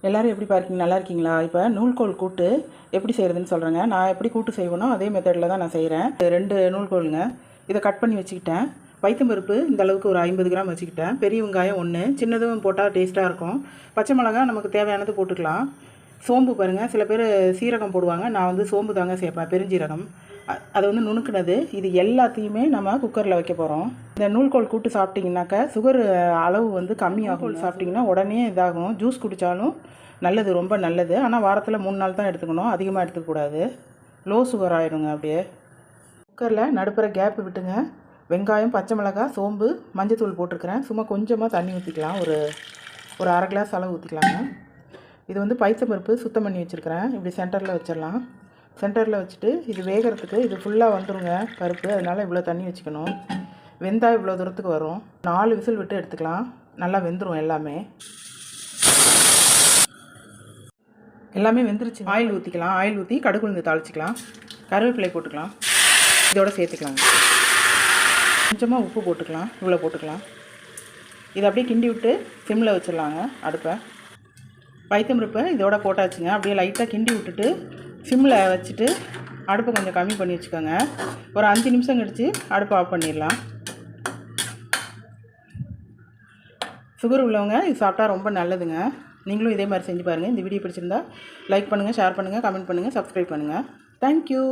எல்லோரும் எப்படி இருக்கீங்க? நல்லா இருக்கீங்களா? இப்போ நூல்கோல் கூட்டு எப்படி செய்கிறதுன்னு சொல்கிறேங்க. நான் எப்படி கூட்டு செய்வேனோ அதே மெத்தடில் தான் நான் செய்கிறேன். 2 நூல்கோலுங்க. இதை கட் பண்ணி வச்சுக்கிட்டேன். பைத்தம்பருப்பு இந்த அளவுக்கு ஒரு 50 கிராம் வச்சுக்கிட்டேன். பெரிய வெங்காயம் 1, சின்னதும் போட்டால் டேஸ்ட்டாக இருக்கும். பச்சை மிளகா நமக்கு தேவையானது போட்டுக்கலாம். சோம்பு பாருங்கள், சில பேர் சீரகம் போடுவாங்க. நான் வந்து சோம்பு தாங்க சேர்ப்பேன், பெருஞ்சீரகம். அது வந்து நுணுக்குனது. இது எல்லாத்தையுமே நம்ம குக்கரில் வைக்க போகிறோம். இந்த நூல்கோல் கூட்டு சாப்பிட்டிங்கனாக்கா சுகர் அளவு வந்து கம்மியாகும். சாப்பிட்டிங்கன்னா உடனே இதாகும். ஜூஸ் குடித்தாலும் நல்லது, ரொம்ப நல்லது. ஆனால் வாரத்தில் 3 நாள் தான் எடுத்துக்கணும், அதிகமாக எடுத்துக்கக்கூடாது. லோ சுகர் ஆகிடுங்க அப்படியே. குக்கரில் நடுப்புற கேப்பு விட்டுங்க. வெங்காயம், பச்சை மிளகாய், சோம்பு, மஞ்சத்தூள் போட்டிருக்கிறேன். சும்மா கொஞ்சமாக தண்ணி ஊற்றிக்கலாம். ஒரு அரை கிளாஸ் அளவு ஊற்றிக்கலாங்க. இது வந்து பைத்தம்பருப்பு சுத்தம் பண்ணி வச்சுருக்கிறேன். இப்படி சென்டரில் வச்சிடலாம். சென்டரில் வச்சுட்டு இது வேகிறதுக்கு இது ஃபுல்லாக வந்துடுங்க பருப்பு, அதனால் இவ்வளோ தண்ணி வச்சுக்கணும். வெந்தால் இவ்வளோ தூரத்துக்கு வரும். 4 விசில் விட்டு எடுத்துக்கலாம். நல்லா வெந்துடும் எல்லாமே வெந்துருச்சு. ஆயில் ஊற்றிக்கலாம். ஆயில் ஊற்றி கடுகு உளுந்து தாளிச்சிக்கலாம். கருவேப்பிலை போட்டுக்கலாம். இதோட சேர்த்துக்கலாங்க. கொஞ்சமாக உப்பு போட்டுக்கலாம். இவ்வளோ போட்டுக்கலாம். இதை அப்படியே கிண்டி விட்டு சிம்மில் வச்சிடலாங்க அடுப்பை. பைத்தம்பருப்பை இதோட போட்டாச்சுங்க. அப்படியே லைட்டாக கிண்டி விட்டுட்டு சிம்மில் வச்சுட்டு அடுப்பை கொஞ்சம் கம்மி பண்ணி வச்சுக்கோங்க. ஒரு 5 நிமிஷம் கழிச்சு அடுப்பை ஆஃப் பண்ணிடலாம். சுகர் உள்ளவங்க இது சாப்பிட்டா ரொம்ப நல்லதுங்க. நீங்களும் இதே மாதிரி செஞ்சு பாருங்கள். இந்த வீடியோ பிடிச்சிருந்தா லைக் பண்ணுங்கள், ஷேர் பண்ணுங்கள், கமெண்ட் பண்ணுங்கள், சப்ஸ்கிரைப் பண்ணுங்கள். தேங்க்யூ.